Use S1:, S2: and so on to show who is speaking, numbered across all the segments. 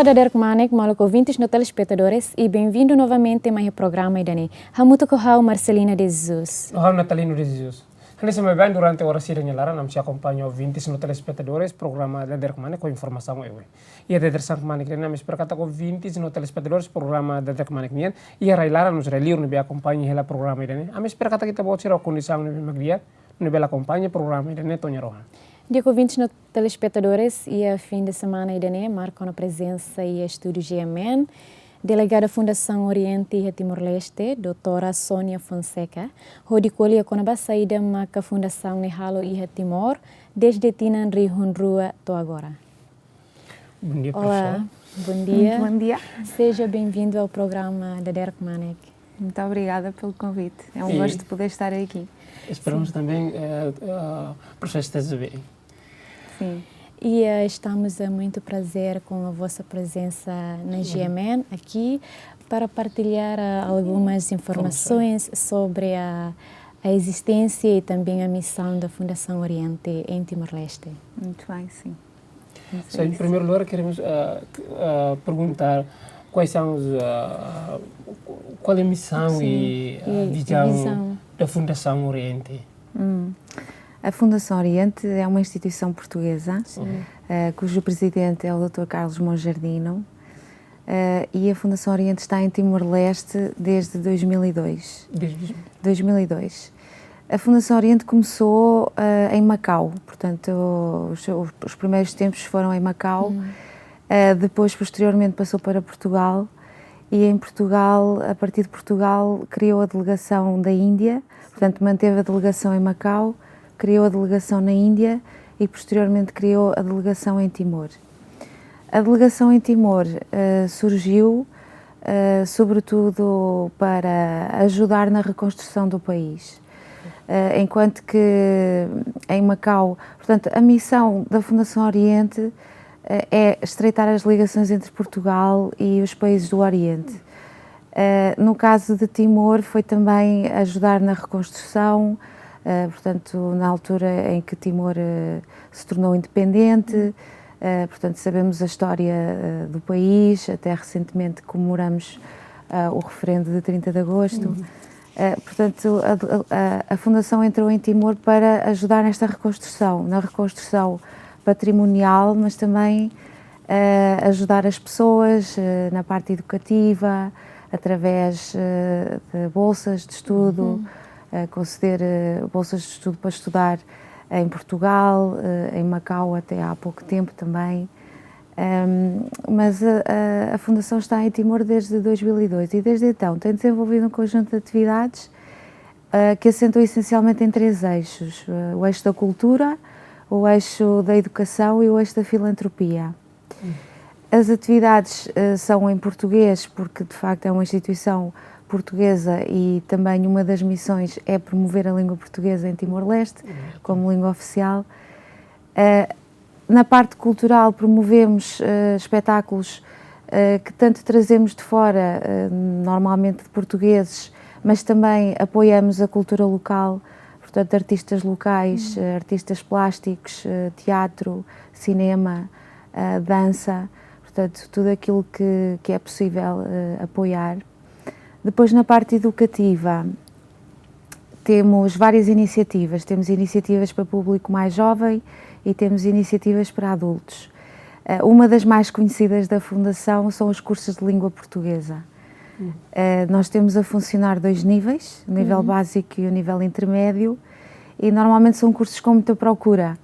S1: da Derek Manek, maluco ouvintes no telespectadores e bem-vindo novamente a mais programa Idane. Hamuto Kohau Marcelina de Jesus.
S2: Kohau Natalino de Jesus. Nesse bem durante a hora sirinha lara, não se acompanha ouvintes no telespectadores, programa da Derek Manek com informação eu. E a Derek Manek não me espera que ouvintes no telespectadores, programa da Derek Manek nien. E a Railara nos relir no be acompanha o programa Idane. A me espera que kita pode ser a condição no magria, no be acompanha o programa Idane Tonha Rohan.
S1: Dia ouvintes no telespectadores e a fim de semana Idane marcam a presença e estúdio GMN, delegada da Fundação Oriente e Timor-Leste, doutora Sônia Fonseca, onde colhe com a saída da Fundação Nihalo e Timor, desde Tinan Rihunrua até agora.
S2: Bom dia,
S1: olá, bom dia.
S3: Bom dia.
S1: Seja bem-vindo ao programa da Derek Manek.
S3: Muito obrigada pelo convite. É um gosto de poder estar aqui.
S2: Esperamos também o processo esteja bem.
S3: Sim.
S1: E estamos a muito prazer com a vossa presença na GMN aqui para partilhar algumas informações sobre a existência e também a missão da Fundação Oriente em Timor-Leste.
S3: Muito bem, sim.
S2: Em primeiro lugar, queremos perguntar quais são qual é a missão e a visão da Fundação Oriente.
S3: A Fundação Oriente é uma instituição portuguesa, cujo presidente é o Dr. Carlos Monjardino, e a Fundação Oriente está em Timor-Leste desde 2002.
S2: Desde
S3: 2002. A Fundação Oriente começou em Macau, portanto, os primeiros tempos foram em Macau, depois, posteriormente, passou para Portugal, e em Portugal, a partir de Portugal, criou a delegação da Índia, portanto, manteve a delegação em Macau, criou a delegação na Índia e, posteriormente, criou a delegação em Timor. A delegação em Timor surgiu, sobretudo, para ajudar na reconstrução do país. Enquanto que em Macau, portanto, a missão da Fundação Oriente é estreitar as ligações entre Portugal e os países do Oriente. No caso de Timor, foi também ajudar na reconstrução, portanto, na altura em que Timor se tornou independente, portanto, sabemos a história do país, até recentemente comemoramos o referendo de 30 de agosto. Portanto, a Fundação entrou em Timor para ajudar nesta reconstrução, na reconstrução patrimonial, mas também ajudar as pessoas na parte educativa, através de bolsas de estudo, conceder bolsas de estudo para estudar em Portugal, em Macau até há pouco tempo também, mas a Fundação está em Timor desde 2002 e desde então tem desenvolvido um conjunto de atividades que assentam essencialmente em três eixos: o eixo da cultura, o eixo da educação e o eixo da filantropia. As atividades são em português porque de facto é uma instituição portuguesa e também uma das missões é promover a língua portuguesa em Timor-Leste como língua oficial. Na parte cultural promovemos espetáculos que tanto trazemos de fora, normalmente de portugueses, mas também apoiamos a cultura local, portanto artistas locais, artistas plásticos, teatro, cinema, dança, portanto tudo aquilo que é possível apoiar. Depois, na parte educativa, temos várias iniciativas. Temos iniciativas para público mais jovem e temos iniciativas para adultos. Uma das mais conhecidas da Fundação são os cursos de língua portuguesa. Nós temos a funcionar dois níveis, o nível básico e o nível intermédio, e normalmente são cursos com muita procura.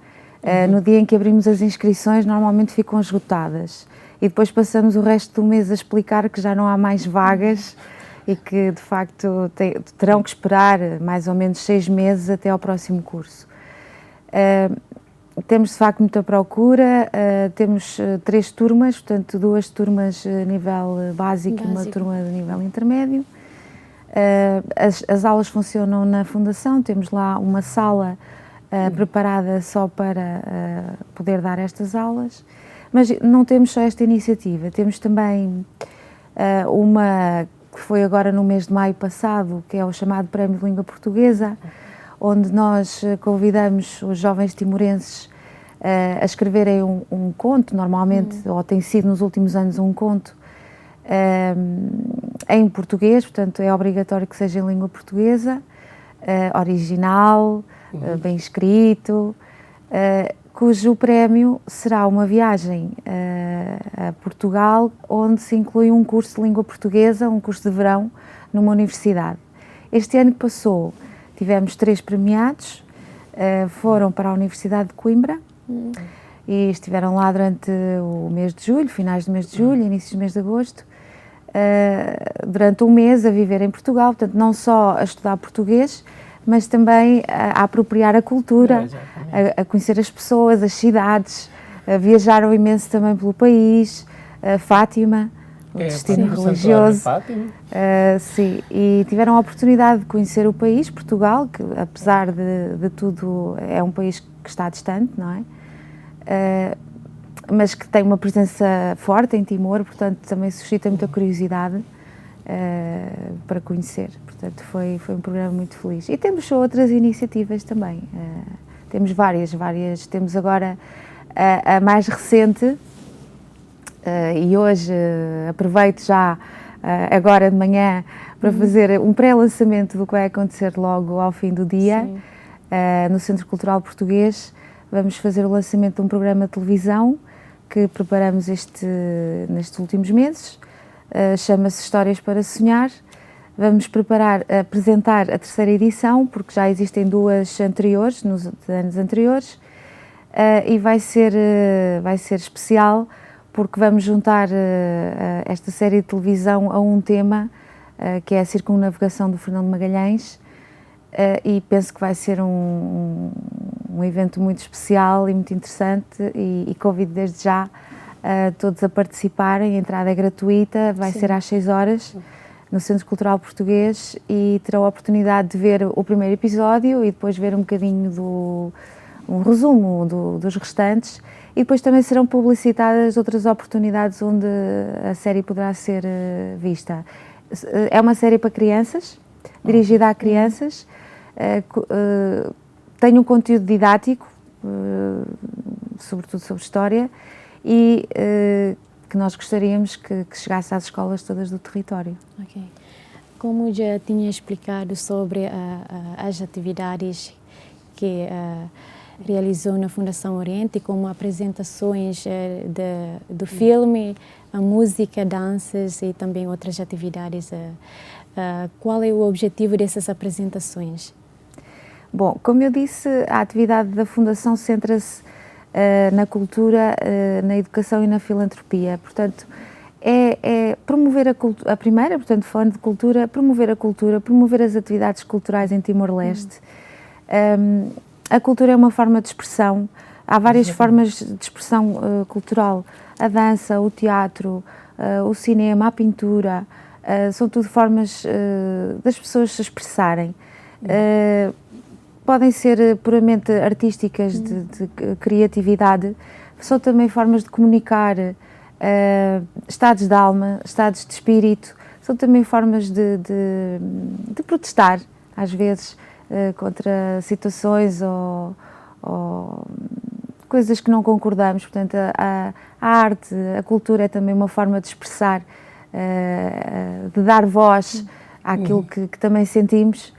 S3: No dia em que abrimos as inscrições, normalmente ficam esgotadas. E depois passamos o resto do mês a explicar que já não há mais vagas e que, de facto, terão que esperar mais ou menos 6 meses até ao próximo curso. Temos, de facto, muita procura, temos 3 turmas, portanto, 2 turmas a nível básico e uma turma de nível intermédio. As aulas funcionam na Fundação, temos lá uma sala preparada só para poder dar estas aulas, mas não temos só esta iniciativa, temos também uma que foi agora no mês de maio passado, que é o chamado Prémio de Língua Portuguesa, onde nós convidamos os jovens timorenses a escreverem um conto, normalmente, ou tem sido nos últimos anos um conto, em português, portanto é obrigatório que seja em língua portuguesa, original, bem escrito, cujo prémio será uma viagem a Portugal, onde se inclui um curso de língua portuguesa, um curso de verão, numa universidade. Este ano que passou, tivemos 3 premiados, foram para a Universidade de Coimbra e estiveram lá durante o mês de julho, finais do mês de julho, inícios do mês de agosto, durante um mês a viver em Portugal, portanto não só a estudar português, mas também a apropriar a cultura, a conhecer as pessoas, as cidades, viajaram imenso também pelo país, Fátima, o destino religioso, sim, e tiveram a oportunidade de conhecer o país, Portugal, que apesar de tudo é um país que está distante, não é? Mas que tem uma presença forte em Timor, portanto também suscita muita curiosidade para conhecer, portanto foi um programa muito feliz. E temos outras iniciativas também, temos várias, temos agora a mais recente, e hoje aproveito já agora de manhã para fazer um pré-lançamento do que vai acontecer logo ao fim do dia, no Centro Cultural Português. Vamos fazer o lançamento de um programa de televisão que preparamos nestes últimos meses, chama-se Histórias para Sonhar. Vamos apresentar a 3ª edição, porque já existem 2 anteriores, nos anos anteriores, e vai ser especial, porque vamos juntar esta série de televisão a um tema, que é a circunnavegação do Fernando Magalhães, e penso que vai ser um evento muito especial e muito interessante, e convido desde já todos a participarem. A entrada é gratuita, vai ser às 6 horas no Centro Cultural Português, e terão a oportunidade de ver o primeiro episódio e depois ver um bocadinho um resumo dos restantes, e depois também serão publicitadas outras oportunidades onde a série poderá ser vista. É uma série para crianças, dirigida a crianças, tem um conteúdo didático, sobretudo sobre história, e que nós gostaríamos que chegasse às escolas todas do território.
S1: Ok. Como já tinha explicado sobre as atividades que realizou na Fundação Oriente, como apresentações do filme, a música, danças e também outras atividades, qual é o objetivo dessas apresentações?
S3: Bom, como eu disse, a atividade da Fundação centra-se na cultura, na educação e na filantropia. Portanto, é promover a primeira, portanto, falando de cultura, promover as atividades culturais em Timor-Leste. A cultura é uma forma de expressão, há várias formas de expressão cultural, a dança, o teatro, o cinema, a pintura, são tudo formas das pessoas se expressarem. Podem ser puramente artísticas, de criatividade, são também formas de comunicar estados de alma, estados de espírito, são também formas de protestar, às vezes, contra situações ou coisas que não concordamos. Portanto, a arte, a cultura é também uma forma de expressar, de dar voz àquilo que também sentimos.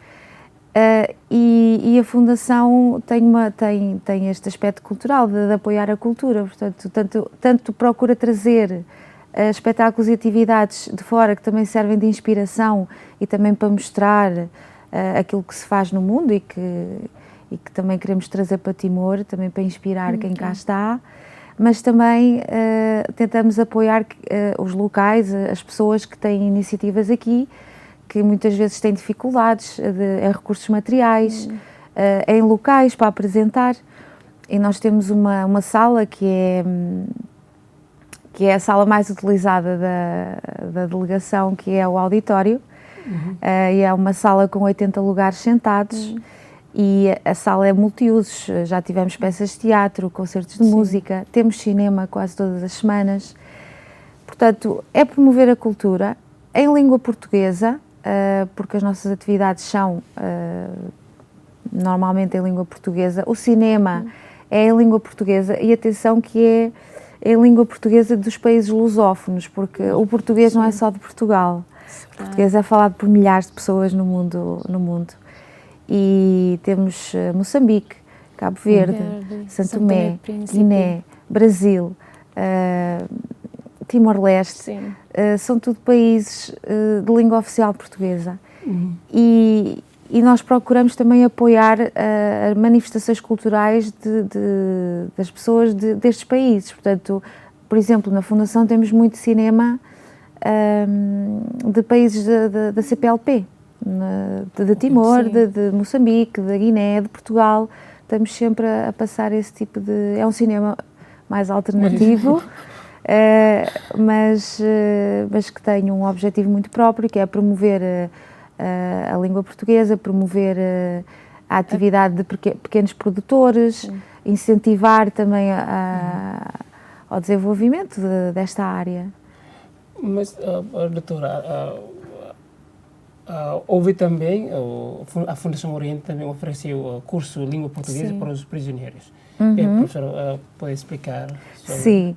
S3: E a Fundação tem este aspecto cultural de apoiar a cultura, portanto, tanto procura trazer espetáculos e atividades de fora que também servem de inspiração e também para mostrar aquilo que se faz no mundo e que também queremos trazer para Timor, também para inspirar quem cá está, mas também tentamos apoiar os locais, as pessoas que têm iniciativas aqui, que muitas vezes têm dificuldades em recursos materiais, em locais para apresentar, e nós temos uma sala que é a sala mais utilizada da delegação, que é o auditório, e é uma sala com 80 lugares sentados, e a sala é multiusos, já tivemos peças de teatro, concertos de música, temos cinema quase todas as semanas. Portanto, é promover a cultura em língua portuguesa, porque as nossas atividades são normalmente em língua portuguesa. O cinema é em língua portuguesa, e atenção que é em língua portuguesa dos países lusófonos, porque o português não é só de Portugal. O português é falado por milhares de pessoas no mundo. E temos Moçambique, Cabo Verde, Santo Tomé, Guiné, Brasil, Timor-Leste, são tudo países de língua oficial portuguesa. E nós procuramos também apoiar manifestações culturais das pessoas destes países. Portanto, por exemplo, na Fundação temos muito cinema de países da CPLP, de Timor, de Moçambique, da Guiné, de Portugal. Estamos sempre a passar esse tipo de... É um cinema mais alternativo, mas que tem um objetivo muito próprio, que é promover a língua portuguesa, promover a atividade de pequenos produtores, incentivar também ao desenvolvimento desta área.
S2: Mas, doutora, houve também, a Fundação Oriente também ofereceu curso de língua portuguesa para os prisioneiros. A professora pode explicar sobre...
S3: Sim,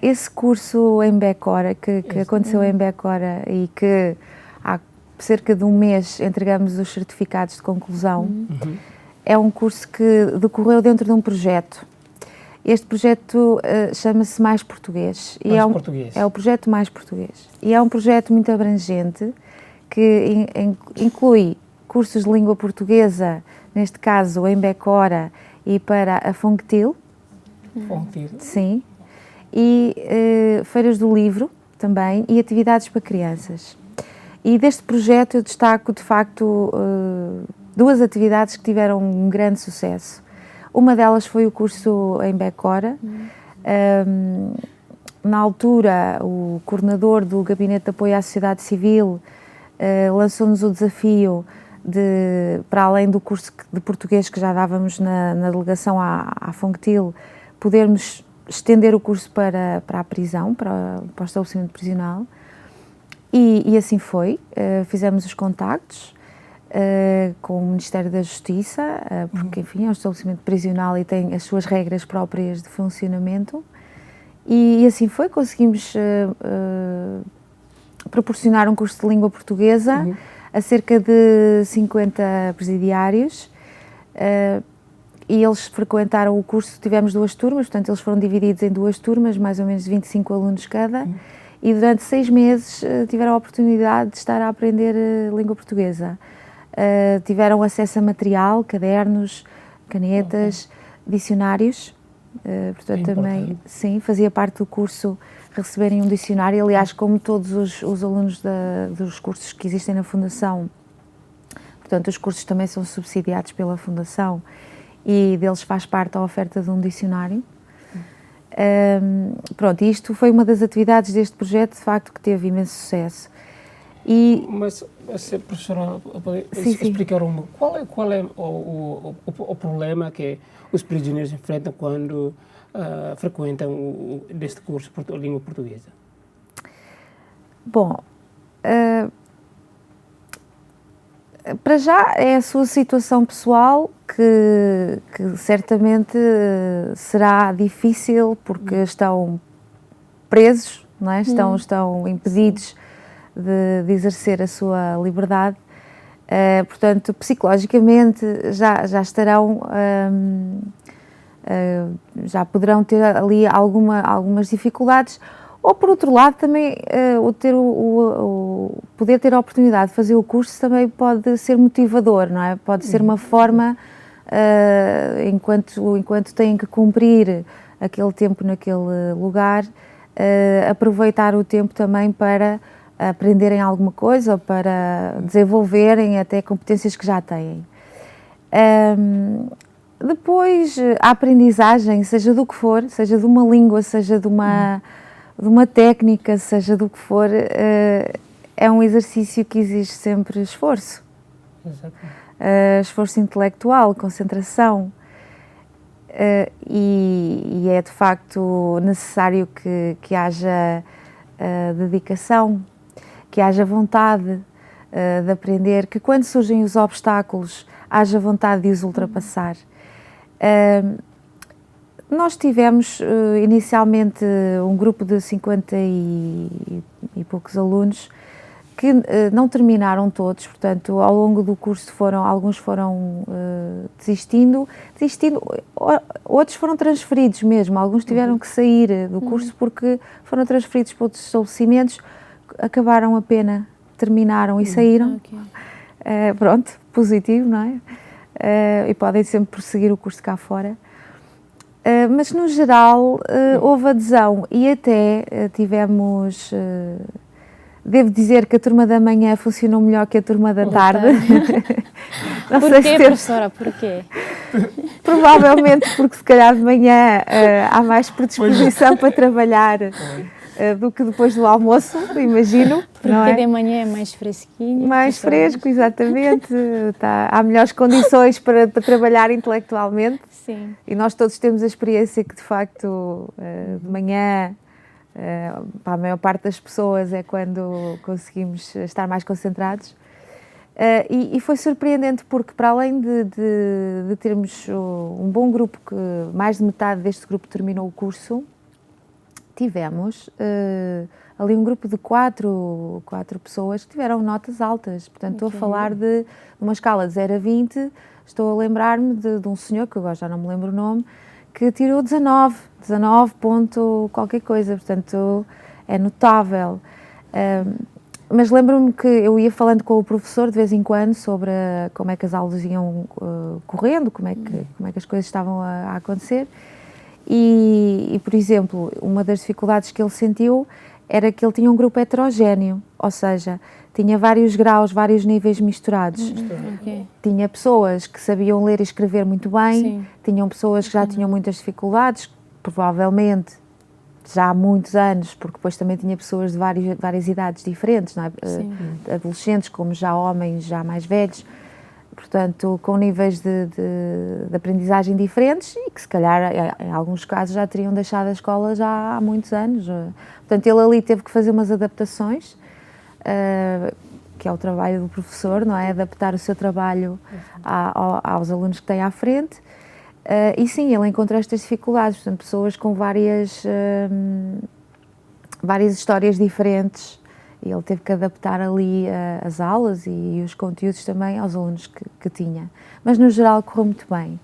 S3: esse curso em Becora, que aconteceu em Becora e que há cerca de um mês entregamos os certificados de conclusão, é um curso que decorreu dentro de um projeto. Este projeto chama-se Mais Português. É o projeto Mais Português. E é um projeto muito abrangente, que inclui cursos de língua portuguesa, neste caso em Becora e para a Fongtil. Sim. E feiras do livro também e atividades para crianças. E deste projeto eu destaco, de facto, duas atividades que tiveram um grande sucesso. Uma delas foi o curso em Becora. Na altura, o coordenador do Gabinete de Apoio à Sociedade Civil lançou-nos o desafio de, para além do curso de português que já dávamos na delegação à Fongtil, podermos estender o curso para a prisão, para o estabelecimento prisional. E assim foi. Fizemos os contactos com o Ministério da Justiça, porque, enfim, é um estabelecimento prisional e tem as suas regras próprias de funcionamento. E assim foi, conseguimos proporcionar um curso de língua portuguesa a cerca de 50 presidiários, e eles frequentaram o curso. Tivemos duas turmas, portanto eles foram divididos em duas turmas, mais ou menos 25 alunos cada, e durante 6 meses tiveram a oportunidade de estar a aprender língua portuguesa. Tiveram acesso a material, cadernos, canetas, dicionários. Portanto, também, sim, fazia parte do curso receberem um dicionário. Aliás, como todos os alunos dos cursos que existem na Fundação, portanto, os cursos também são subsidiados pela Fundação e deles faz parte a oferta de um dicionário. Pronto, isto foi uma das atividades deste projeto, de facto, que teve imenso sucesso.
S2: Mas, professora, pode explicar qual é o problema que os prisioneiros enfrentam quando frequentam deste curso de língua portuguesa?
S3: Bom, para já é a sua situação pessoal que certamente será difícil, porque estão presos, não é? Estão impedidos de exercer a sua liberdade. Portanto, psicologicamente já estarão, já poderão ter ali algumas dificuldades, ou por outro lado também poder ter a oportunidade de fazer o curso também pode ser motivador, não é? Pode ser uma forma, enquanto têm que cumprir aquele tempo naquele lugar, aproveitar o tempo também para aprenderem alguma coisa ou para desenvolverem até competências que já têm. Depois, a aprendizagem, seja do que for, seja de uma língua, seja de uma técnica, seja do que for, é um exercício que exige sempre esforço. Esforço intelectual, concentração, e é de facto necessário que haja dedicação, que haja vontade de aprender, que quando surgem os obstáculos haja vontade de os ultrapassar. Nós tivemos inicialmente um grupo de 50 e poucos alunos que não terminaram todos, portanto, ao longo do curso alguns foram desistindo, outros foram transferidos mesmo, alguns tiveram que sair do curso porque foram transferidos para outros estabelecimentos, acabaram a pena, terminaram e saíram. Pronto, positivo, não é? E podem sempre prosseguir o curso cá fora. Mas no geral houve adesão e até tivemos... Devo dizer que a turma da manhã funcionou melhor que a turma da tarde.
S1: Porquê, professora? Porquê?
S3: Provavelmente porque se calhar de manhã há mais predisposição para trabalhar do que depois do almoço, imagino.
S1: Porque de manhã é mais fresquinho.
S3: Mais fresco, exatamente. Há melhores condições para trabalhar intelectualmente.
S1: Sim.
S3: E nós todos temos a experiência que de facto de manhã... para a maior parte das pessoas é quando conseguimos estar mais concentrados e foi surpreendente porque para além de termos um bom grupo, que mais de metade deste grupo terminou o curso, tivemos ali um grupo de quatro pessoas que tiveram notas altas, portanto estou a falar de uma escala de 0 a 20, estou a lembrar-me de um senhor, que agora já não me lembro o nome, que tirou 19 ponto qualquer coisa, portanto é notável. Mas lembro-me que eu ia falando com o professor de vez em quando sobre como é que as aulas iam correndo, como é que as coisas estavam a acontecer e, por exemplo, uma das dificuldades que ele sentiu era que ele tinha um grupo heterogéneo, ou seja, tinha vários graus, vários níveis misturados. Tinha pessoas que sabiam ler e escrever muito bem, sim. Tinham pessoas que já tinham muitas dificuldades, provavelmente já há muitos anos, porque depois também tinha pessoas de várias idades diferentes, não é? Adolescentes, como já homens, já mais velhos, portanto, com níveis de aprendizagem diferentes e que se calhar, em alguns casos, já teriam deixado a escola já há muitos anos. Portanto, ele ali teve que fazer umas adaptações, que é o trabalho do professor, não é? Adaptar o seu trabalho aos alunos que tem à frente. E sim, ele encontrou estas dificuldades, portanto, pessoas com várias histórias diferentes, e ele teve que adaptar ali as aulas e os conteúdos também aos alunos que tinha. Mas, no geral, correu muito bem.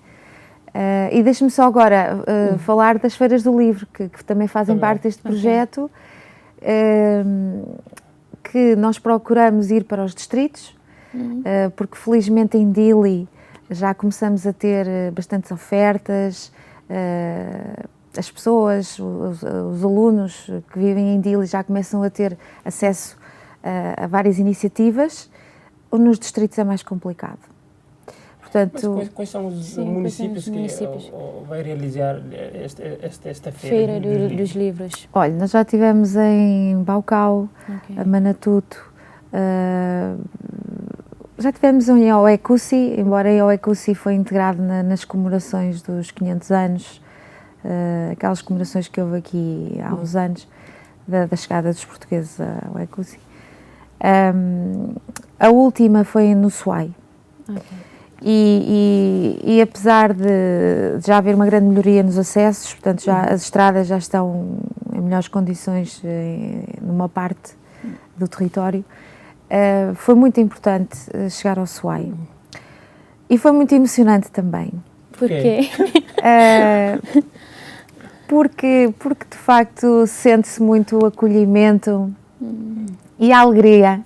S3: E deixe-me só agora falar das feiras do livro, que também fazem parte deste projeto, que nós procuramos ir para os distritos, porque felizmente em Dili já começamos a ter bastantes ofertas, as pessoas, os alunos que vivem em Dili já começam a ter acesso a várias iniciativas. Nos distritos é mais complicado. Portanto,
S2: mas quais são os municípios que vai realizar esta feira
S1: dos livros?
S3: Olha, nós já tivemos em Baucau, Manatuto, já tivemos em Oecussi, embora em Oecussi foi integrado nas comemorações dos 500 anos, aquelas comemorações que houve aqui há uns anos, da chegada dos portugueses a Oecussi. A última foi no Suai. E apesar de já haver uma grande melhoria nos acessos, portanto as estradas já estão em melhores condições numa parte do território, foi muito importante chegar ao Suai. E foi muito emocionante também.
S1: Porquê?
S3: Porque de facto sente-se muito o acolhimento e a alegria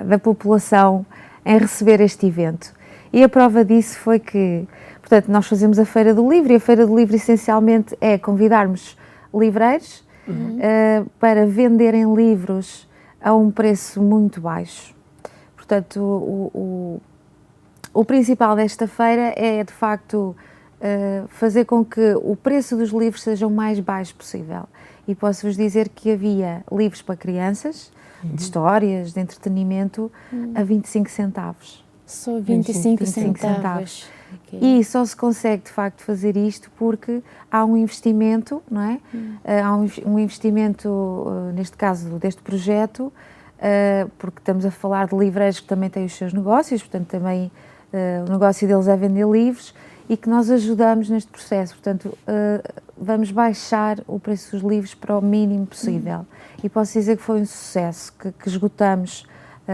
S3: da população em receber este evento. E a prova disso foi que, portanto, nós fazemos a Feira do Livro, e a Feira do Livro essencialmente é convidarmos livreiros para venderem livros a um preço muito baixo. Portanto, o principal desta feira é, de facto, fazer com que o preço dos livros seja o mais baixo possível. E posso-vos dizer que havia livros para crianças, de histórias, de entretenimento, a 25 centavos.
S1: Só 25 centavos.
S3: Okay. E só se consegue, de facto, fazer isto porque há um investimento, não é? Há um investimento, neste caso, deste projeto, porque estamos a falar de livreiros que também têm os seus negócios, portanto, também o negócio deles é vender livros, e que nós ajudamos neste processo. Portanto, vamos baixar o preço dos livros para o mínimo possível. E posso dizer que foi um sucesso, que esgotamos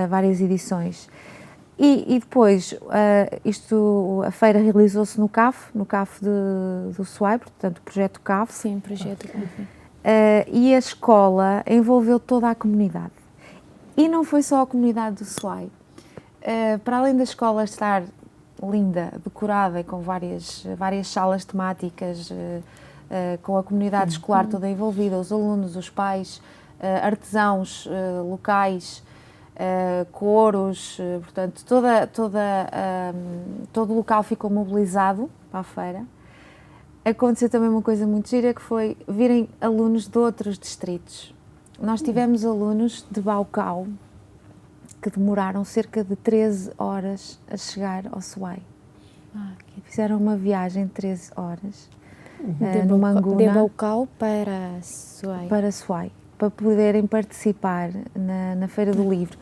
S3: várias edições. E depois, a feira realizou-se no CAF do SUAI, portanto, o projeto CAF.
S1: Sim, projeto CAF.
S3: E a escola envolveu toda a comunidade. E não foi só a comunidade do SUAI. Para além da escola estar linda, decorada e com várias salas temáticas, com a comunidade escolar toda envolvida, os alunos, os pais, artesãos locais, coros, portanto, todo o local ficou mobilizado para a feira. Aconteceu também uma coisa muito gira, que foi virem alunos de outros distritos. Nós tivemos alunos de Baucau que demoraram cerca de 13 horas a chegar ao SUAI. Fizeram uma viagem de 13 horas no Manguna.
S1: De Baucau para SUAI.
S3: Para SUAI, para poderem participar na Feira do Livro.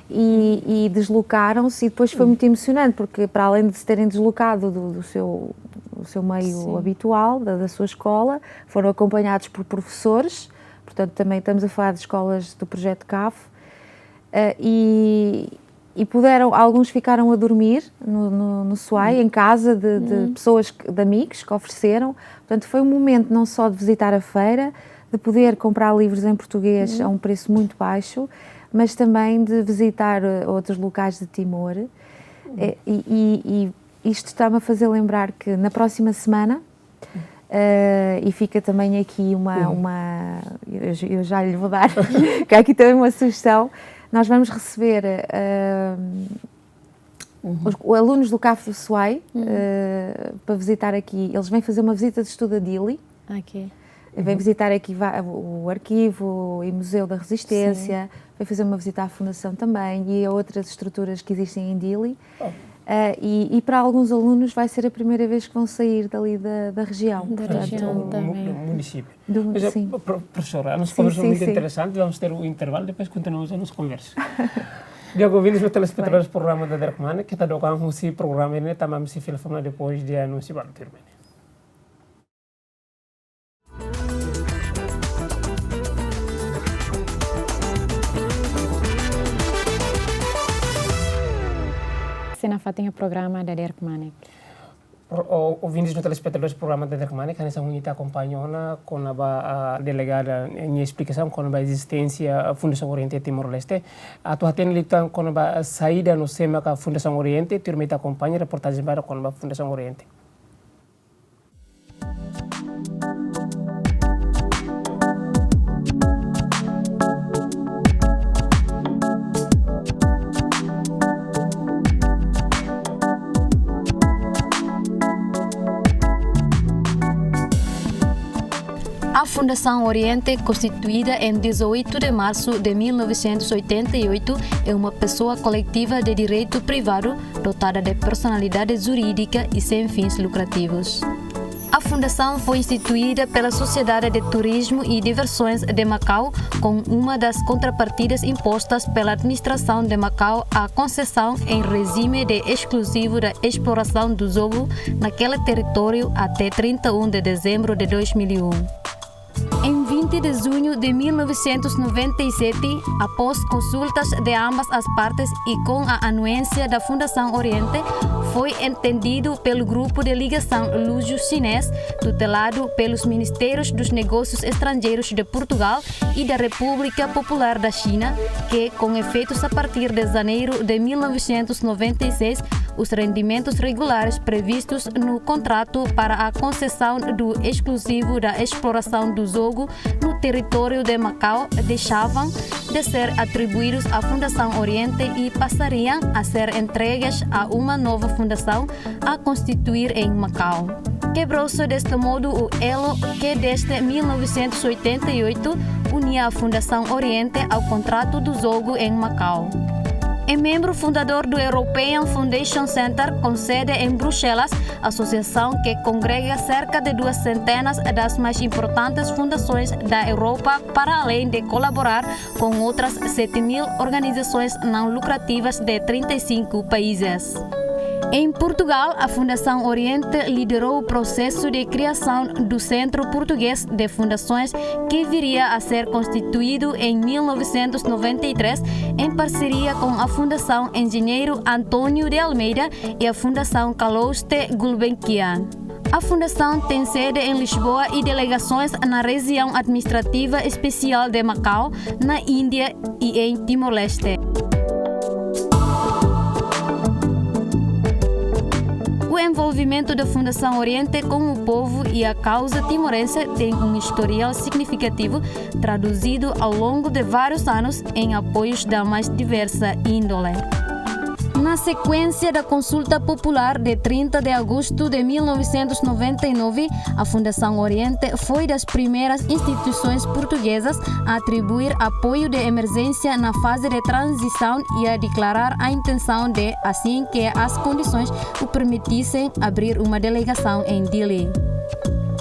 S3: E deslocaram-se, e depois foi muito emocionante, porque para além de se terem deslocado do seu meio habitual, da sua escola, foram acompanhados por professores, portanto também estamos a falar de escolas do projeto CAF, e alguns ficaram a dormir no SUAI, em casa de pessoas, de amigos que ofereceram. Portanto, foi um momento não só de visitar a feira, de poder comprar livros em português a um preço muito baixo, mas também de visitar outros locais de Timor. E isto está-me a fazer lembrar que na próxima semana, e fica também aqui eu já lhe vou dar, que há aqui também uma sugestão. Nós vamos receber os alunos do CAF do SUAI para visitar aqui. Eles vêm fazer uma visita de estudo a Dili. Vêm visitar aqui o arquivo e museu da Resistência. Vêm fazer uma visita à Fundação também e a outras estruturas que existem em Dili. E para alguns alunos vai ser a primeira vez que vão sair dali da região.
S2: Do município.
S3: Sim.
S2: Professora, a nossa conversa é muito interessante, vamos ter um intervalo, depois continuamos a nossa conversa. Dia ouvintes do telespectadores do programa da Derkmane, que está tocando esse programa e também se filma depois de anúncio para o termine.
S1: Sena fatinha programa da Derkmane.
S2: Ouvintes do telespectadores do programa da Derkmane, que nessa unidade acompanhou com a delegada em explicação com a existência da Fundação Oriente Timor-Leste. A tua atendimento com a saída no SEMA da Fundação Oriente, tu me acompanha a reportagem para com a Fundação Oriente.
S4: A Fundação Oriente, constituída em 18 de março de 1988, é uma pessoa coletiva de direito privado dotada de personalidade jurídica e sem fins lucrativos. A fundação foi instituída pela Sociedade de Turismo e Diversões de Macau com uma das contrapartidas impostas pela administração de Macau à concessão em regime de exclusivo da exploração do jogo naquele território até 31 de dezembro de 2001. Em 20 de junho de 1997, após consultas de ambas as partes e com a anuência da Fundação Oriente, foi entendido pelo Grupo de Ligação Luso-Chinês, tutelado pelos Ministérios dos Negócios Estrangeiros de Portugal e da República Popular da China, que, com efeitos a partir de janeiro de 1996, os rendimentos regulares previstos no contrato para a concessão do exclusivo da exploração do jogo no território de Macau deixavam de ser atribuídos à Fundação Oriente e passariam a ser entregues a uma nova fundação a constituir em Macau. Quebrou-se deste modo o elo que desde 1988 unia a Fundação Oriente ao contrato do jogo em Macau. É membro fundador do European Foundation Center, com sede em Bruxelas, associação que congrega cerca de 200 das mais importantes fundações da Europa, para além de colaborar com outras 7.000 organizações não lucrativas de 35 países. Em Portugal, a Fundação Oriente liderou o processo de criação do Centro Português de Fundações, que viria a ser constituído em 1993 em parceria com a Fundação Engenheiro Antônio de Almeida e a Fundação Calouste Gulbenkian. A fundação tem sede em Lisboa e delegações na região administrativa especial de Macau, na Índia e em Timor-Leste. O envolvimento da Fundação Oriente com o povo e a causa timorense tem um historial significativo, traduzido ao longo de vários anos em apoios da mais diversa índole. Na sequência da consulta popular de 30 de agosto de 1999, a Fundação Oriente foi das primeiras instituições portuguesas a atribuir apoio de emergência na fase de transição e a declarar a intenção de, assim que as condições o permitissem, abrir uma delegação em Dili.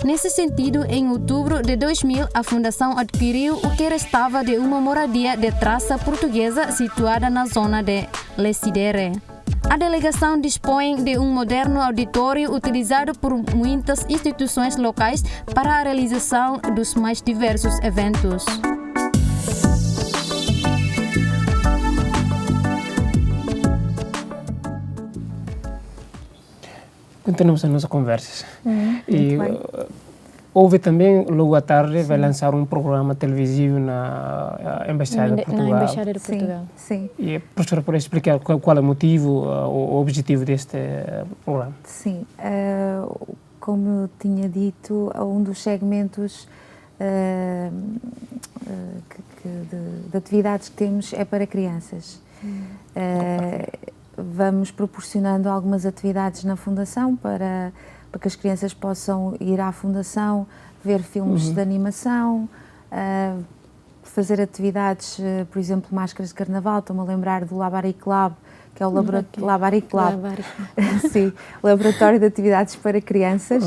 S4: Nesse sentido, em outubro de 2000, a Fundação adquiriu o que restava de uma moradia de traça portuguesa situada na zona de Lecidere. A delegação dispõe de um moderno auditório utilizado por muitas instituições locais para a realização dos mais diversos eventos.
S2: Continuamos as nossas conversas. E houve também, logo à tarde, vai lançar um programa televisivo na Embaixada de Portugal.
S1: Na Embaixada de Portugal.
S3: Sim.
S2: E a professora pode explicar qual é o motivo, o objetivo deste programa?
S3: Sim. Como eu tinha dito, um dos segmentos de atividades que temos é para crianças. Vamos proporcionando algumas atividades na Fundação para que as crianças possam ir à Fundação, ver filmes de animação, fazer atividades, por exemplo, máscaras de carnaval. Estou-me a lembrar do Labaric Lab, que é o Labaric Lab, sim, Laboratório de Atividades para Crianças,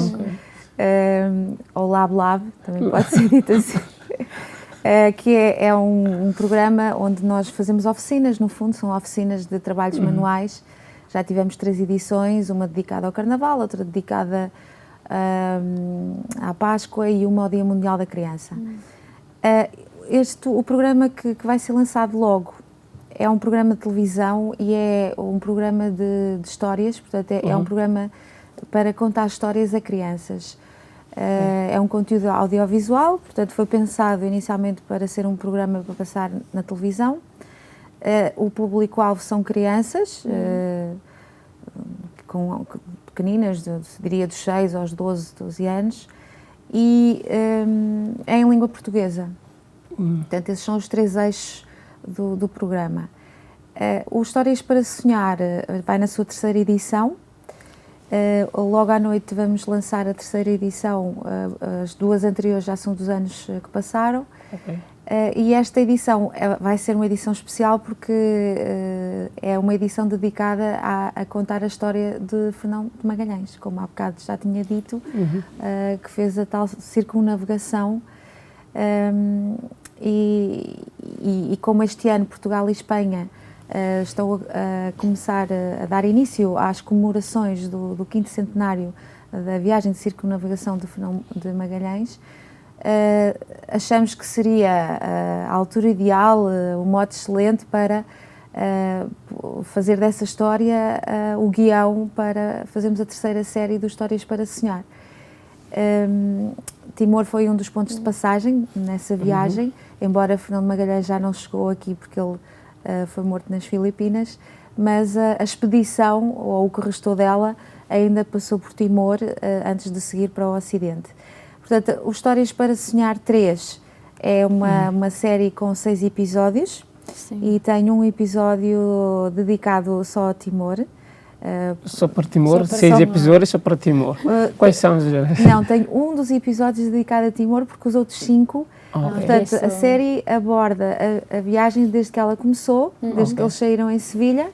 S3: ou Lab Lab, também pode ser dito assim. Que é um programa onde nós fazemos oficinas, no fundo, são oficinas de trabalhos manuais. Já tivemos 3 edições, uma dedicada ao Carnaval, outra dedicada à Páscoa e uma ao Dia Mundial da Criança. O programa que vai ser lançado logo é um programa de televisão e é um programa de histórias, portanto é um programa para contar histórias a crianças. É um conteúdo audiovisual, portanto foi pensado inicialmente para ser um programa para passar na televisão. O público-alvo são crianças, pequeninas, diria dos 6 aos 12 anos, e é em língua portuguesa. Portanto, esses são os 3 eixos do programa. O Histórias para Sonhar vai na sua 3ª edição. Logo à noite vamos lançar a 3ª edição, as 2 anteriores já são dos anos que passaram. E esta edição vai ser uma edição especial porque é uma edição dedicada a contar a história de Fernão de Magalhães, como há bocado já tinha dito, que fez a tal circunnavegação. E como este ano Portugal e Espanha estão a começar a dar início às comemorações do 5º centenário da viagem de circunnavegação de Fernão de Magalhães, achamos que seria a altura ideal, o modo excelente para fazer dessa história o guião para fazermos a 3ª série do Histórias para Sonhar. Timor foi um dos pontos de passagem nessa viagem, embora Fernão de Magalhães já não chegou aqui porque ele foi morto nas Filipinas, mas a expedição, ou o que restou dela, ainda passou por Timor antes de seguir para o Ocidente. Portanto, o Histórias para Sonhar 3 é uma série com 6 episódios.
S1: Sim.
S3: E tem um episódio dedicado só a Timor.
S2: Só para Timor? 6 episódios só para Timor? Quais são os?
S3: Não, tem um dos episódios dedicado a Timor, porque os outros 5... Portanto, a série aborda a viagem desde que ela começou, desde que eles saíram em Sevilha,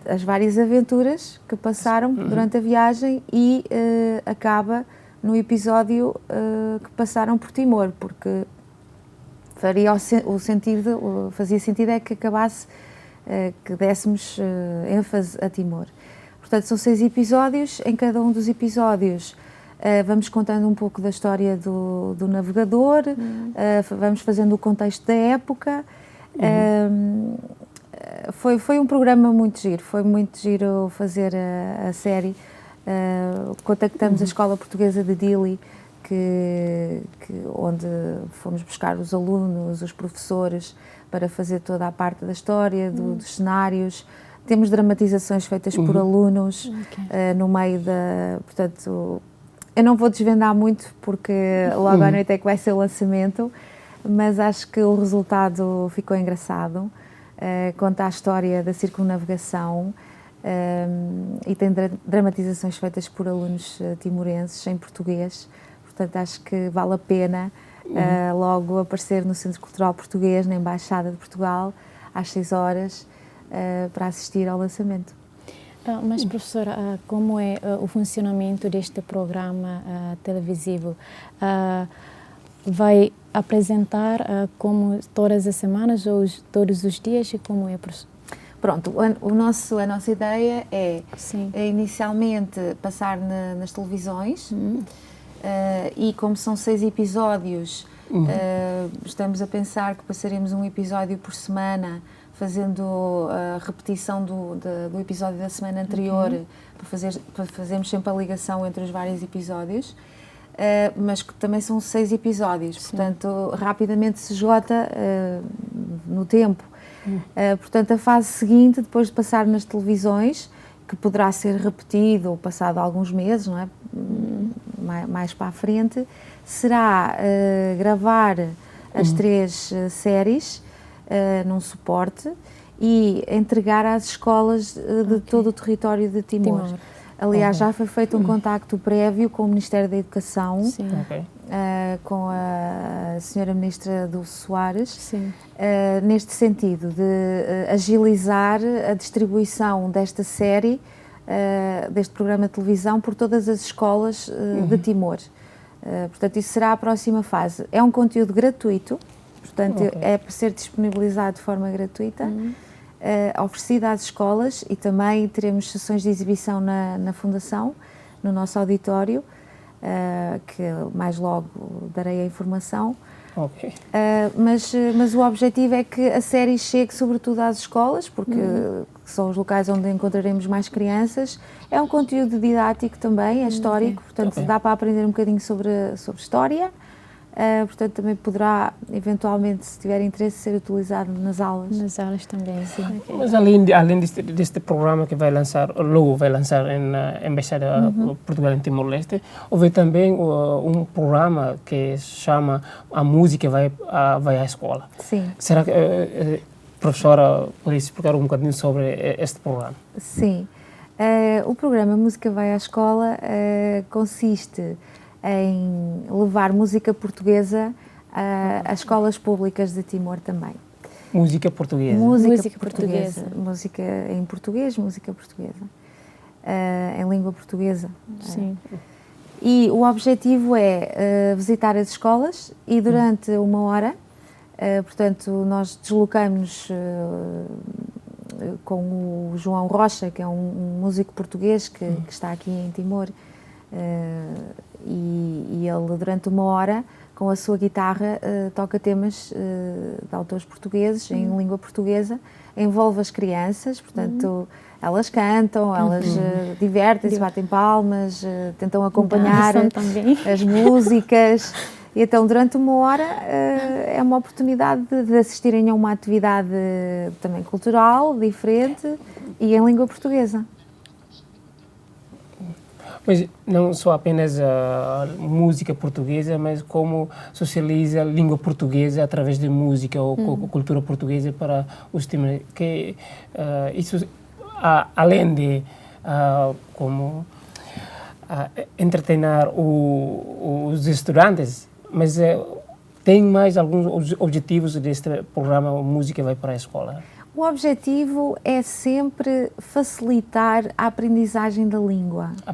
S3: as várias aventuras que passaram durante a viagem e acaba no episódio que passaram por Timor, porque fazia sentido é que acabasse, que dessemos ênfase a Timor. Portanto, são 6 episódios. Em cada um dos episódios vamos contando um pouco da história do navegador, vamos fazendo o contexto da época. Foi um programa muito giro, foi muito giro fazer a série. Contactamos a Escola Portuguesa de Dili, onde fomos buscar os alunos, os professores, para fazer toda a parte da história, dos cenários. Temos dramatizações feitas por alunos no meio portanto, eu não vou desvendar muito porque logo à noite é que vai ser o lançamento, mas acho que o resultado ficou engraçado. Conta a história da circunnavegação e tem dramatizações feitas por alunos timorenses em português. Portanto, acho que vale a pena logo aparecer no Centro Cultural Português, na Embaixada de Portugal, às 6 horas, para assistir ao lançamento.
S1: Mas, professora, como é o funcionamento deste programa televisivo? Vai apresentar como todas as semanas ou todos os dias? E como é, professor?
S3: Pronto, a nossa ideia é inicialmente passar nas televisões e como são 6 episódios, estamos a pensar que passaremos um episódio por semana, fazendo a repetição do episódio da semana anterior, para fazermos sempre a ligação entre os vários episódios, mas que também são 6 episódios, portanto rapidamente se esgota no tempo. Portanto, a fase seguinte, depois de passar nas televisões, que poderá ser repetido passado alguns meses, não é? Mais para a frente, será gravar as 3 séries num suporte e entregar às escolas de todo o território de Timor. Aliás, já foi feito um contacto prévio com o Ministério da Educação, com a senhora Ministra Dulce Soares, neste sentido de agilizar a distribuição desta série, deste programa de televisão, por todas as escolas de Timor. Portanto, isso será a próxima fase. É um conteúdo gratuito, portanto, é para ser disponibilizado de forma gratuita, oferecido às escolas, e também teremos sessões de exibição na Fundação, no nosso auditório, que mais logo darei a informação. Mas o objetivo é que a série chegue sobretudo às escolas, porque são os locais onde encontraremos mais crianças. É um conteúdo didático também, é histórico, portanto dá para aprender um bocadinho sobre história. Portanto, também poderá, eventualmente, se tiver interesse, ser utilizado nas aulas.
S1: Nas aulas também, sim.
S2: Mas além deste programa que logo vai lançar na Embaixada de Portugal em Timor-Leste, houve também um programa que se chama A Música Vai à Escola.
S3: Sim.
S2: Será que a professora pode explicar um bocadinho sobre este programa?
S3: Sim. O programa Música Vai à Escola consiste em levar música portuguesa às escolas públicas de Timor também.
S2: Música portuguesa?
S3: Música portuguesa. Música em português, música portuguesa. Em língua portuguesa.
S1: Sim.
S3: E o objetivo é visitar as escolas e durante 1 hora, portanto, nós deslocamos com o João Rocha, que é um músico português que está aqui em Timor, e ele durante 1 hora com a sua guitarra toca temas de autores portugueses em língua portuguesa, envolve as crianças, portanto elas cantam, elas divertem-se, batem palmas, tentam acompanhar as músicas, e então durante 1 hora é uma oportunidade de assistirem a uma atividade também cultural, diferente e em língua portuguesa.
S2: Mas não só apenas a música portuguesa, mas como socializa a língua portuguesa através de música ou cultura portuguesa para os times. Que isso, além de como entretener os estudantes, mas tem mais alguns objetivos deste programa Música Vai para a Escola?
S3: O objetivo é sempre facilitar a aprendizagem da língua. A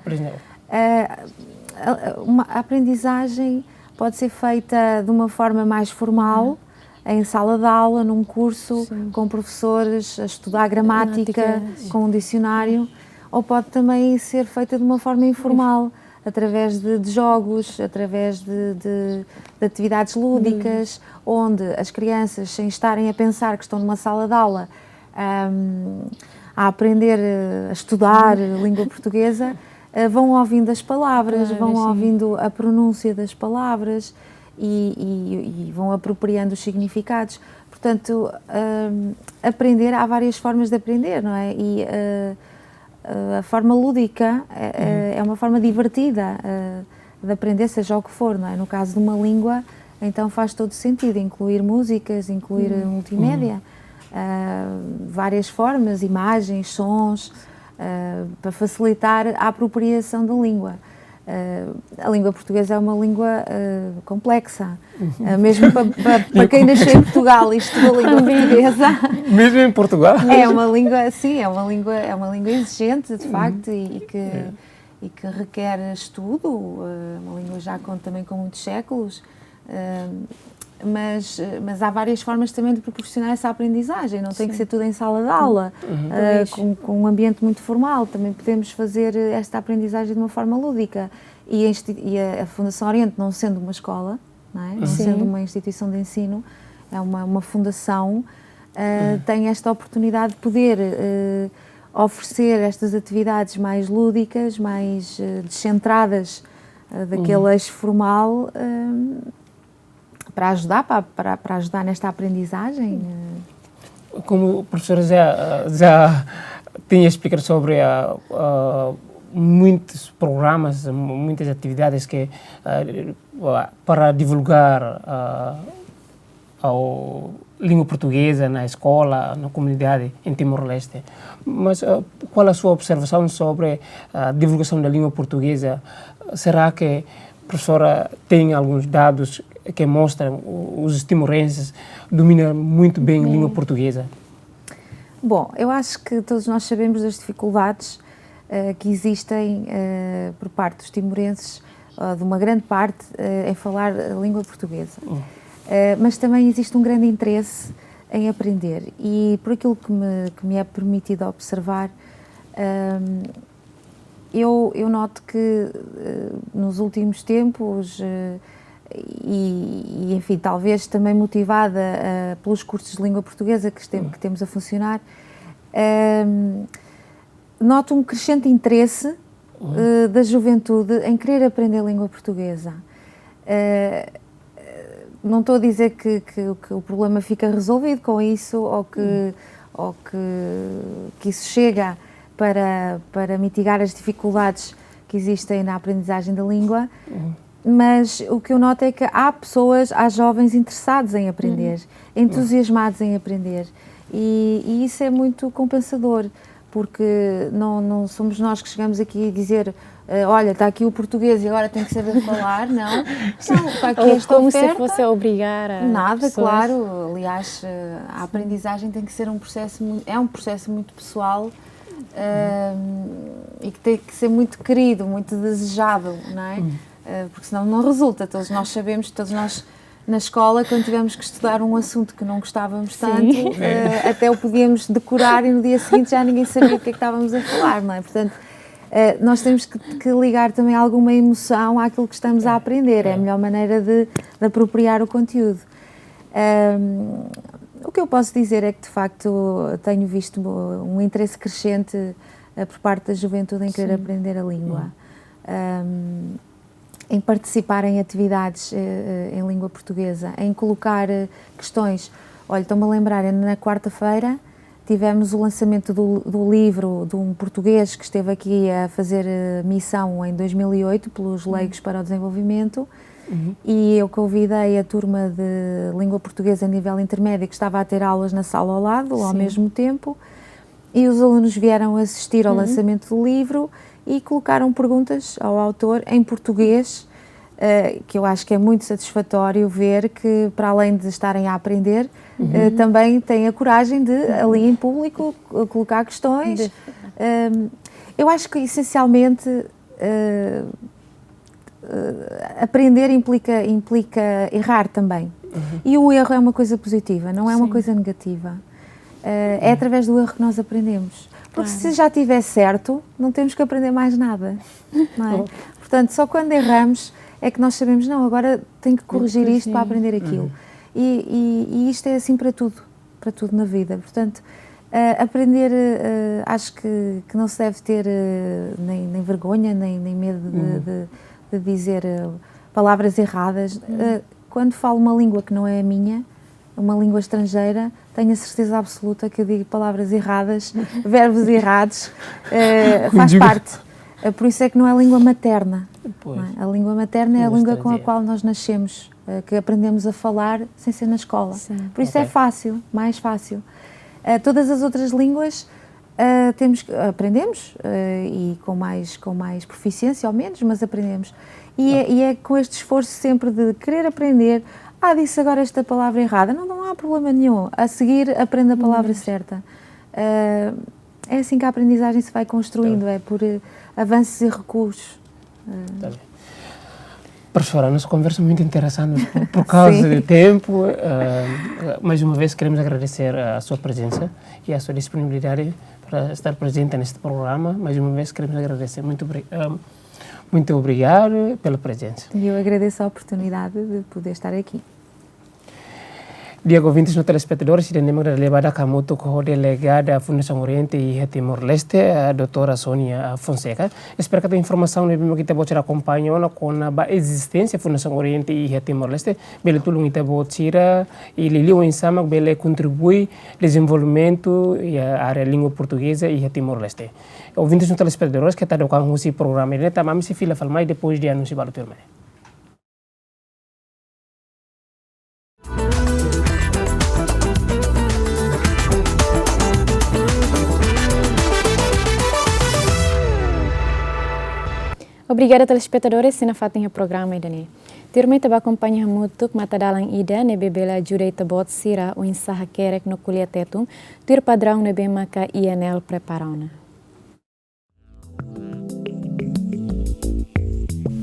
S3: aprendizagem pode ser feita de uma forma mais formal, em sala de aula, num curso, com professores, a estudar gramática, com um dicionário, ou pode também ser feita de uma forma informal, através de jogos, através de atividades lúdicas, onde as crianças, sem estarem a pensar que estão numa sala de aula, a aprender a estudar língua portuguesa, vão ouvindo as palavras, vão ouvindo a pronúncia das palavras e vão apropriando os significados. Portanto, aprender, há várias formas de aprender, não é? E a forma lúdica é uma forma divertida de aprender, seja o que for, não é? No caso de uma língua, então faz todo sentido incluir músicas, incluir multimédia, várias formas, imagens, sons, para facilitar a apropriação da língua. A língua portuguesa é uma língua complexa, mesmo para quem nasceu em Portugal e estudou a língua portuguesa.
S2: Mesmo em Portugal?
S3: É uma língua, sim, é uma língua exigente, de facto, e que requer estudo, uma língua já também com muitos séculos, mas há várias formas também de proporcionar essa aprendizagem, não tem que ser tudo em sala de aula, com um ambiente muito formal, também podemos fazer esta aprendizagem de uma forma lúdica. E a Fundação Oriente, não sendo uma escola, não é? Não sendo uma instituição de ensino, é uma fundação, tem esta oportunidade de poder oferecer estas atividades mais lúdicas, mais descentradas daquele eixo formal, para ajudar nesta aprendizagem.
S2: Como o professor já tinha explicado sobre muitos programas, muitas atividades que para divulgar a língua portuguesa na escola, na comunidade em Timor-Leste. Mas qual a sua observação sobre a divulgação da língua portuguesa? Será que a professora tem alguns dados que mostram os timorenses dominam muito bem a língua portuguesa? Bom,
S3: eu acho que todos nós sabemos das dificuldades que existem por parte dos timorenses, de uma grande parte, em falar a língua portuguesa. Mas também existe um grande interesse em aprender, e por aquilo que me é permitido observar, eu noto que nos últimos tempos, e enfim, talvez também motivada pelos cursos de língua portuguesa que temos a funcionar, noto um crescente interesse da juventude em querer aprender a língua portuguesa. Não estou a dizer que o problema fica resolvido com isso, ou que isso chega para mitigar as dificuldades que existem na aprendizagem da língua, mas o que eu noto é que há jovens interessados em aprender, entusiasmados em aprender, e isso é muito compensador, porque não somos nós que chegamos aqui a dizer olha, está aqui o português e agora tem que saber falar, não, está aqui esta
S1: como
S3: oferta.
S1: Se fosse a obrigar a
S3: nada,
S1: pessoas.
S3: Claro, aliás, a aprendizagem tem que ser um processo muito pessoal, e que tem que ser muito querido, muito desejado, não é? Porque senão não resulta. Todos nós sabemos, todos nós na escola, quando tivemos que estudar um assunto que não gostávamos tanto, até o podíamos decorar e no dia seguinte já ninguém sabia o que é que estávamos a falar, não é? Portanto, nós temos que ligar também alguma emoção àquilo que estamos a aprender, é a melhor maneira de apropriar o conteúdo. O que eu posso dizer é que, de facto, tenho visto um interesse crescente por parte da juventude em querer aprender a língua, em participar em atividades em língua portuguesa, em colocar questões. Olha, estou-me a lembrar, na quarta-feira tivemos o lançamento do livro de um português que esteve aqui a fazer missão em 2008 pelos Leigos para o Desenvolvimento, e eu convidei a turma de língua portuguesa a nível intermédio, que estava a ter aulas na sala ao lado, ao mesmo tempo, e os alunos vieram assistir ao lançamento do livro e colocaram perguntas ao autor em português, que eu acho que é muito satisfatório ver que, para além de estarem a aprender, também têm a coragem de, ali em público, colocar questões. Eu acho que, essencialmente, aprender implica errar também. E o erro é uma coisa positiva, não é uma coisa negativa. É através do erro que nós aprendemos. Porque se já estiver certo, não temos que aprender mais nada, não é? Portanto, só quando erramos é que nós sabemos, não, agora tenho que corrigir isto para aprender aquilo. E isto é assim para tudo na vida. Portanto, aprender, acho que não se deve ter nem vergonha, nem medo de dizer palavras erradas. Quando falo uma língua que não é a minha, uma língua estrangeira, tenho a certeza absoluta que eu digo palavras erradas, verbos errados, faz parte. Por isso é que não é a língua materna. Não é? A língua materna é a língua com a qual nós nascemos, que aprendemos a falar sem ser na escola. Sim. Por isso é fácil, mais fácil. Todas as outras línguas aprendemos, e com mais proficiência ou menos, mas aprendemos. E é com este esforço sempre de querer aprender. Disse agora esta palavra errada. Não há problema nenhum. A seguir, aprenda a palavra certa. É assim que a aprendizagem se vai construindo, é por avanços e recuos.
S2: Professora, a nossa conversa é muito interessante, por causa do tempo. Mais uma vez, queremos agradecer a sua presença e a sua disponibilidade para estar presente neste programa. Mais uma vez, queremos agradecer. Muito obrigado pela presença.
S3: E eu agradeço a oportunidade de poder estar aqui.
S2: Diego, ouvintes no telespectadores, iremos levar a cabo com a delegada da Fundação Oriente e Timor-Leste, a doutora Sônia Fonseca. Espero que a informação que te pode acompanhar com a existência da Fundação Oriente e Timor-Leste, bele tudo que te pode tirar e lhe ensina que bele contribui ao desenvolvimento da área língua portuguesa e Timor-Leste. Ouvintes no telespectadores que está com esse programa, ele também se fila falmai depois de anunciar o turma.
S1: Obrigada, telespectadores, se na fatem o programa idane. Tirmai taba acompanha muito que matadalang ida ne bebela direita bot sira o ensaha kerek no kulia tetum, tir padrão ne bemaka INL preparona.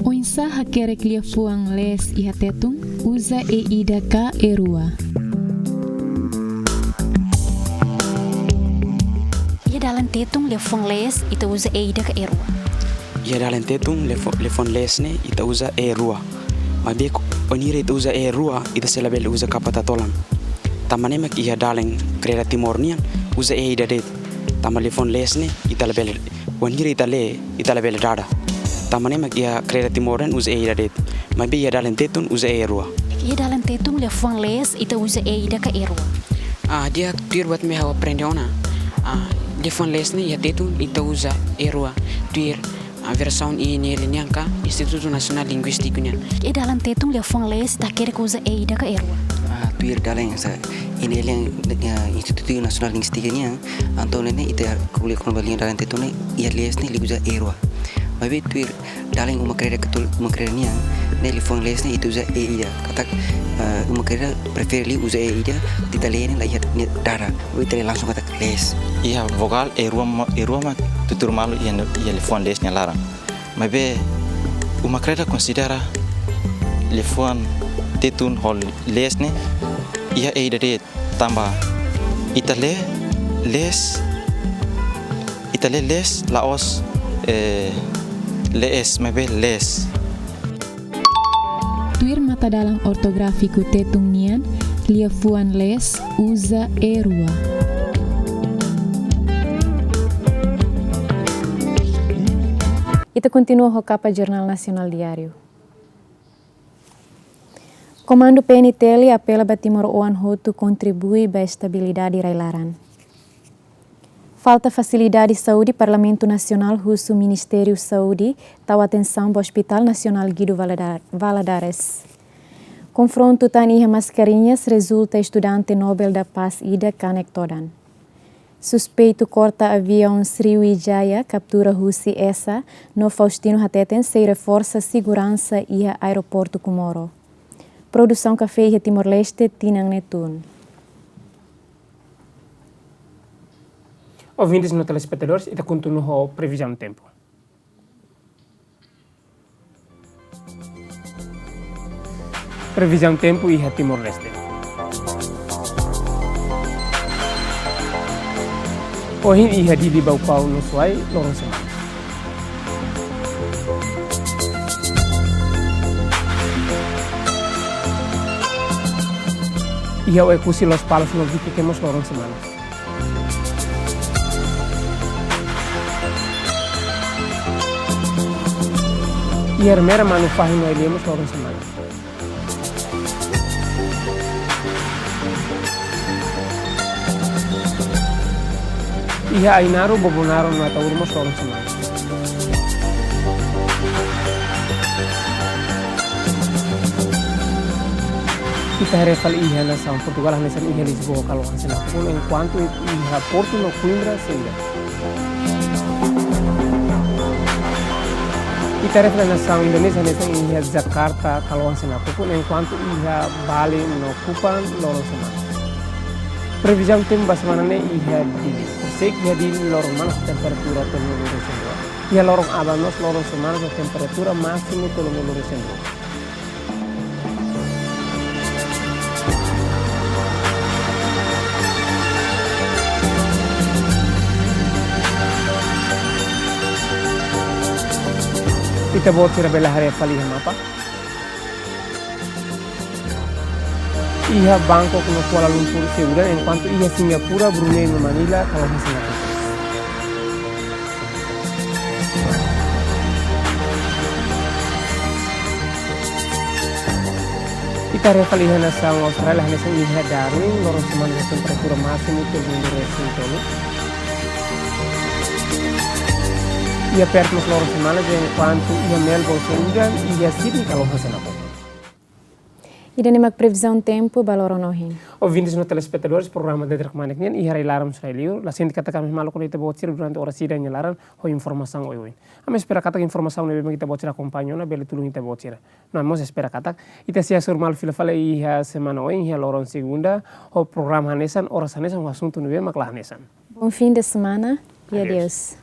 S1: O ensaha kerek lia fuang les iha tetum, usa e ida ka erua.
S5: Ia dalam tetum lia fuang les ita usa e ida ka erua.
S6: Ia dalam tetum telefon lesne ita usa E2. Mabe onire ita usa E2 ita selabel usa kapata tolan. Tamane mak ia dalam kreda timornian usa E ida det. Tama telefon lesne ita label onire ita label dada. Tamane mak ia kreda timoran usa E ida det. Mabe ia dalam tetum usa E2.
S5: Ia dalam tetum telefon les ita usa E ida ka E2.
S6: Dia tuir buat me hawa prendeona. Telefon lesne ia tetum ita usa E2. Tuir a versão ini linyanka Instituto Nasional Linguístico nian.
S5: E dalam tetum le fong les ta kere ko usa e ida ka erwa.
S7: Tuir dalam sa ini yang Instituto Nasional Linguístico nian antone ne ita kuliah kembali dalam tetum ne ia les ne liuza erwa. Mabe tuir dalam uma kreda nian ne le fong les ne ita usa e ida. Kata uma kreda prefere usa e ida tita le ne la ia dara. Ita langsung kata les.
S8: Ia vogal erua mak tutur malu ia telefon lesnya larang. Mas uma kreda considera telefon tetun hol lesne ia eidade tamba itale les laos les mas les.
S1: Tuir mata dalam ortográfico tetum nian, lia fuan les usa erua. Ita continua o capa Jornal Nacional Diário. Comando PNTL apela a Timor-Oan Hotu contribui para a estabilidade railaran. Falta facilidade de saúde, Parlamento Nacional Russo Ministério Saúde tau atenção para o Hospital Nacional Guido Valadares. Confronto taniha mascarinhas resulta estudante Nobel da Paz Ida Kanektodan. Suspeito corta avião Sriwijaya, captura Rússia essa, no Faustino Hateten, se reforça segurança e aeroporto Comoro. Produção Café e Timor-Leste, Tinang Netun.
S2: Ouvintes no telespectadores, e continua a previsão do tempo. Previsão do tempo e a Timor-Leste. Ohin iha di bau pau no suai lorong semana. Iha o ekusi los palos no vi que quemos lorong semana. Iha mera manufahi no elemos lorong semana. Iha ainaru bobonaro no ataurmos lorong semana. Kita refal iha na São Portugal hanesan iha Lisboa kalau hansena pun enquanto iha Porto no Coimbra senda. Kita refal na São Indonesia hanesan iha Jakarta kalau hansena pun enquanto iha Bali no Kupang lorong semana. Previsão do tempo basemanane iha dili. Persek iha dili lorong mana temperatura tolo lorong sendua. Iha lorong abanos lorong semana so temperatura máximo tolo lorong sendua. Kita buat sira bela hari fali mapa. Iha Bangkok no Kuala Lumpur seguran enquanto iha Singapura, Brunei no Manila kalau hasil apa. Kita refal iha na Sang Australia hanesan iha Darwin lorong semana temperatura máximo tolo lorong tolo. Ia perto nos lorong semana enquanto ia Melbourne seguran ia Sydney kalau hasil apa.
S1: E danimak previsão tempo baloro nohin.
S2: Ouvintes no telespectadores programa de Terkmaniknian e Harailaram Israeliu, la sindicato kami malo con ite bocir durante ora sida nyalaran ho informação oi. Ame espera kata informação ne kita bocir acompanhou na bele tulung ite bocir. No amos espera kata ite sia surmal fila fala iha semana oi iha loron segunda ho programa hanesan ora hanesan o assunto no mak la hanesan.
S1: Bom fim de semana e adeus.